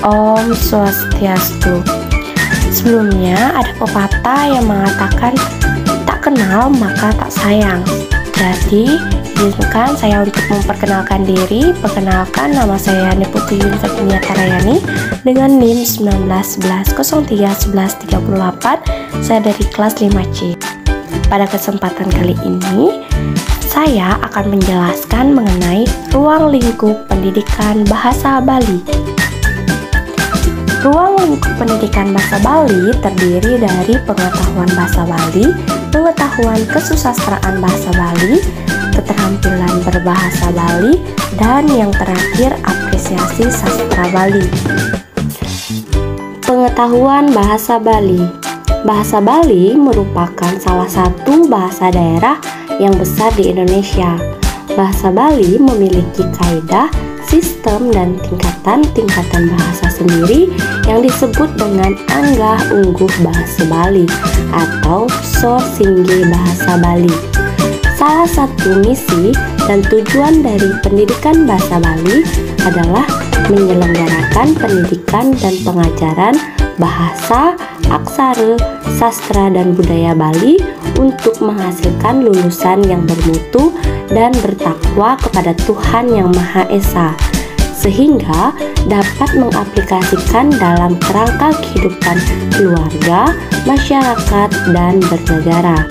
Om Swastiastu. Sebelumnya ada pepatah yang mengatakan tak kenal maka tak sayang. Jadi izinkan saya untuk memperkenalkan diri. Perkenalkan, nama saya Niputu Yunfetnia Tarayani dengan NIM 1911031138. Saya dari kelas 5C. Pada kesempatan kali ini saya akan menjelaskan mengenai ruang lingkup pendidikan bahasa Bali. Ruang lingkup pendidikan bahasa Bali terdiri dari pengetahuan bahasa Bali, pengetahuan kesusastraan bahasa Bali, keterampilan berbahasa Bali, dan yang terakhir apresiasi sastra Bali. Pengetahuan bahasa Bali. Bahasa Bali merupakan salah satu bahasa daerah yang besar di Indonesia. Bahasa Bali memiliki kaidah, sistem, dan tingkatan bahasa sendiri yang disebut dengan Anggah Ungguh Bahasa Bali atau So Singgi Bahasa Bali. Salah satu misi dan tujuan dari pendidikan bahasa Bali adalah menyelenggarakan pendidikan dan pengajaran bahasa, aksara, sastra, dan budaya Bali untuk menghasilkan lulusan yang bermutu dan bertakwa kepada Tuhan Yang Maha Esa, sehingga dapat mengaplikasikan dalam kerangka kehidupan keluarga, masyarakat, dan bernegara.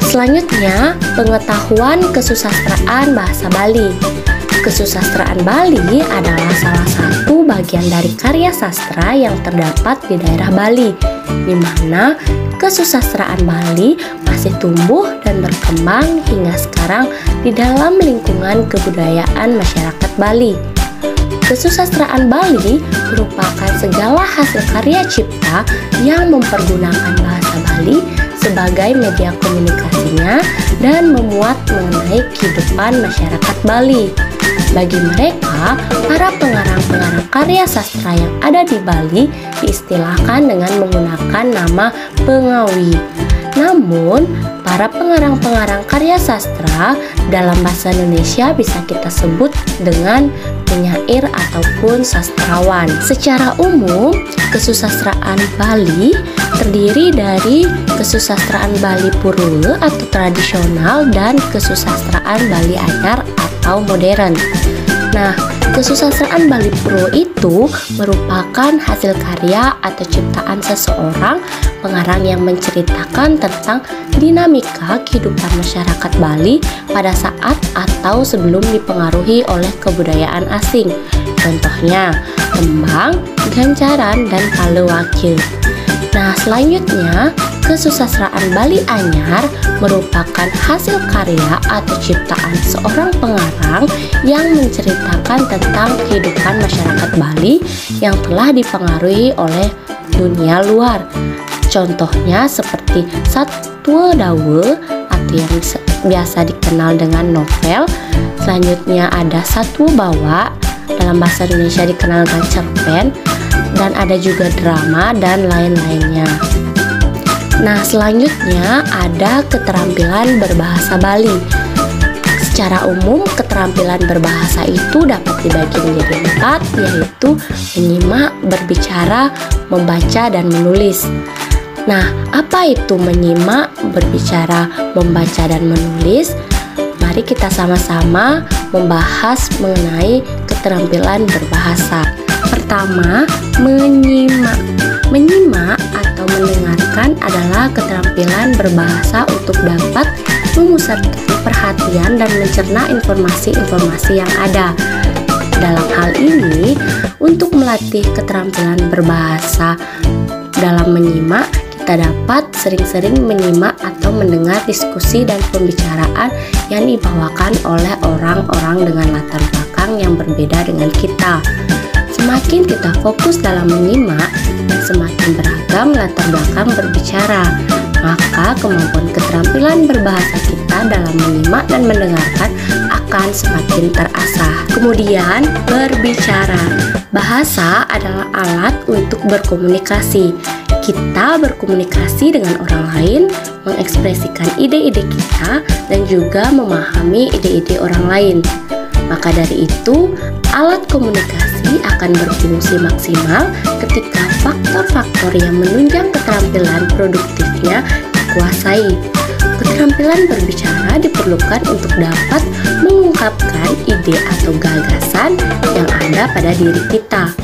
Selanjutnya, pengetahuan kesusastraan bahasa Bali. Kesusastraan Bali adalah salah satu bagian dari karya sastra yang terdapat di daerah Bali, di mana kesusastraan Bali masih tumbuh dan berkembang hingga sekarang di dalam lingkungan kebudayaan masyarakat Bali. Kesusastraan Bali merupakan segala hasil karya cipta yang mempergunakan bahasa Bali sebagai media komunikasinya dan memuat mengenai kehidupan masyarakat Bali. Bagi mereka, para pengarang-pengarang karya sastra yang ada di Bali diistilahkan dengan menggunakan nama pengawi. Namun, para pengarang-pengarang karya sastra dalam bahasa Indonesia bisa kita sebut dengan penyair ataupun sastrawan. Secara umum, kesusastraan Bali terdiri dari kesusastraan Bali Purwa atau tradisional dan kesusastraan Bali Anyar atau modern. Nah, kesusastraan Bali Purwa itu merupakan hasil karya atau ciptaan seseorang pengarang yang menceritakan tentang dinamika kehidupan masyarakat Bali pada saat atau sebelum dipengaruhi oleh kebudayaan asing. Contohnya, tembang, gancaran, dan palewake. Nah, selanjutnya, kesusastraan Bali Anyar merupakan hasil karya atau ciptaan seorang pengarang yang menceritakan tentang kehidupan masyarakat Bali yang telah dipengaruhi oleh dunia luar. Contohnya seperti Satwa Dawe atau yang biasa dikenal dengan novel. Selanjutnya ada Satwa Bawa, dalam bahasa Indonesia dikenal dengan cerpen, dan ada juga drama dan lain-lainnya. Nah, selanjutnya ada keterampilan berbahasa Bali. Secara umum, keterampilan berbahasa itu dapat dibagi menjadi 4, yaitu menyimak, berbicara, membaca, dan menulis. Nah, apa itu menyimak, berbicara, membaca, dan menulis? Mari kita sama-sama membahas mengenai keterampilan berbahasa. Pertama, menyimak. Menyimak atau mendengarkan adalah keterampilan berbahasa untuk dapat memusatkan perhatian dan mencerna informasi-informasi yang ada. Dalam hal ini, untuk melatih keterampilan berbahasa dalam menyimak, kita dapat sering-sering menyimak atau mendengar diskusi dan pembicaraan yang dibawakan oleh orang-orang dengan latar belakang yang berbeda dengan kita. Semakin kita fokus dalam menyimak dan semakin beragam latar belakang berbicara, maka kemampuan keterampilan berbahasa kita dalam menyimak dan mendengarkan akan semakin terasah. Kemudian, berbicara. Bahasa adalah alat untuk berkomunikasi. Kita berkomunikasi dengan orang lain, mengekspresikan ide-ide kita, dan juga memahami ide-ide orang lain. Maka dari itu, alat komunikasi Bali akan berfungsi maksimal ketika faktor-faktor yang menunjang keterampilan produktifnya dikuasai. Keterampilan berbicara diperlukan untuk dapat mengungkapkan ide atau gagasan yang ada pada diri kita.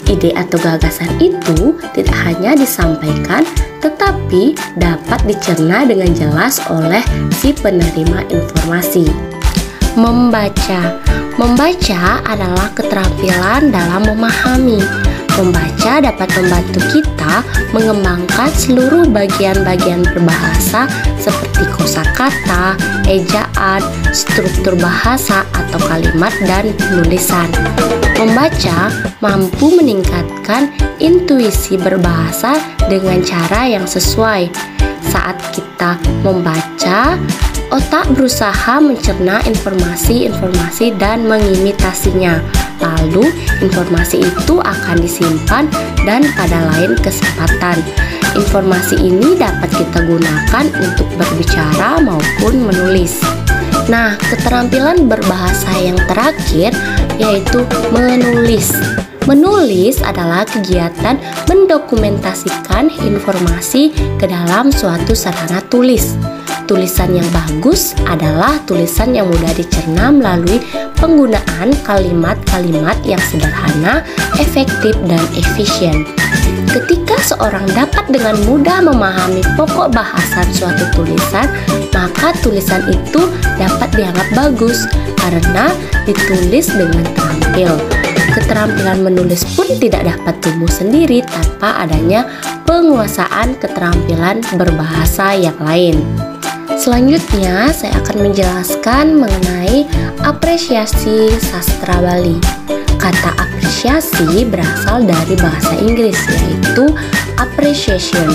Ide atau gagasan itu tidak hanya disampaikan, tetapi dapat dicerna dengan jelas oleh si penerima informasi. Membaca adalah keterampilan dalam memahami. Membaca dapat membantu kita mengembangkan seluruh bagian-bagian berbahasa seperti kosakata, ejaan, struktur bahasa atau kalimat dan penulisan. Membaca mampu meningkatkan intuisi berbahasa dengan cara yang sesuai. Saat kita membaca, otak berusaha mencerna informasi-informasi dan mengimitasinya. Lalu, informasi itu akan disimpan dan pada lain kesempatan. Informasi ini dapat kita gunakan untuk berbicara maupun menulis. Nah, keterampilan berbahasa yang terakhir yaitu menulis. Menulis adalah kegiatan mendokumentasikan informasi ke dalam suatu sarana tulis. Tulisan yang bagus adalah tulisan yang mudah dicerna melalui penggunaan kalimat-kalimat yang sederhana, efektif, dan efisien. Ketika seorang dapat dengan mudah memahami pokok bahasan suatu tulisan, maka tulisan itu dapat dianggap bagus karena ditulis dengan terampil. Keterampilan menulis pun tidak dapat tumbuh sendiri tanpa adanya penguasaan keterampilan berbahasa yang lain. Selanjutnya, saya akan menjelaskan mengenai apresiasi sastra Bali. Kata apresiasi berasal dari bahasa Inggris, yaitu appreciation,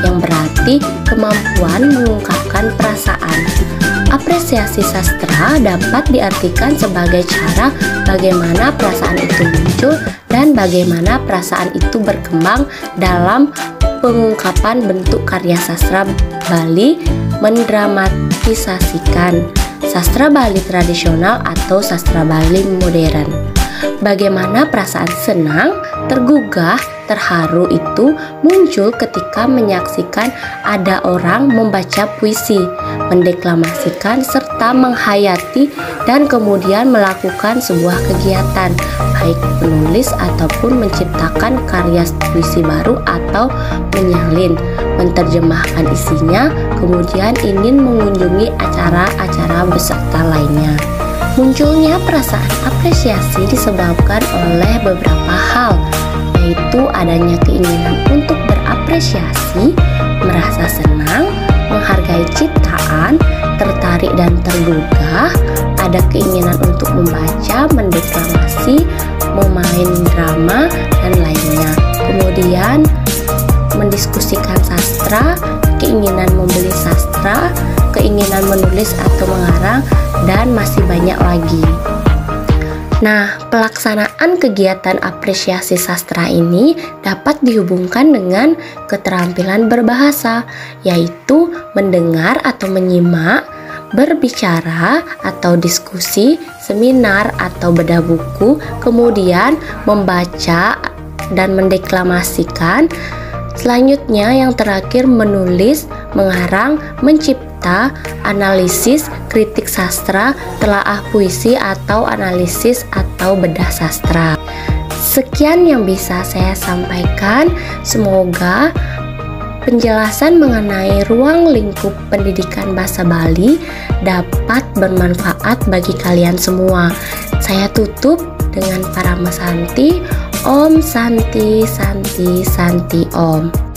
yang berarti kemampuan mengungkapkan perasaan. Apresiasi sastra dapat diartikan sebagai cara bagaimana perasaan itu muncul dan bagaimana perasaan itu berkembang dalam pengungkapan bentuk karya sastra Bali mendramatisasikan sastra Bali tradisional atau sastra Bali modern. Bagaimana perasaan senang, tergugah, terharu itu muncul ketika menyaksikan ada orang membaca puisi, mendeklamasikan serta menghayati dan kemudian melakukan sebuah kegiatan, baik menulis ataupun menciptakan karya puisi baru atau menyalin, menerjemahkan isinya, kemudian ingin mengunjungi acara-acara beserta lainnya. Munculnya perasaan apresiasi disebabkan oleh beberapa hal, yaitu adanya keinginan untuk berapresiasi, merasa senang, menghargai ciptaan, tertarik dan tergugah, ada keinginan untuk membaca, mendeklamasi, memain drama, dan lainnya. Kemudian mendiskusikan sastra, keinginan membeli sastra, keinginan menulis atau mengarang, dan masih banyak lagi. Nah, pelaksanaan kegiatan apresiasi sastra ini dapat dihubungkan dengan keterampilan berbahasa, yaitu mendengar atau menyimak, berbicara atau diskusi, seminar atau bedah buku, kemudian membaca dan mendeklamasikan. Selanjutnya yang terakhir menulis, mengarang, mencipta, analisis, kritik sastra, telaah puisi atau analisis atau bedah sastra. Sekian yang bisa saya sampaikan. Semoga penjelasan mengenai ruang lingkup pendidikan bahasa Bali dapat bermanfaat bagi kalian semua. Saya tutup dengan Parama Santi. Om Santi Santi Santi Om.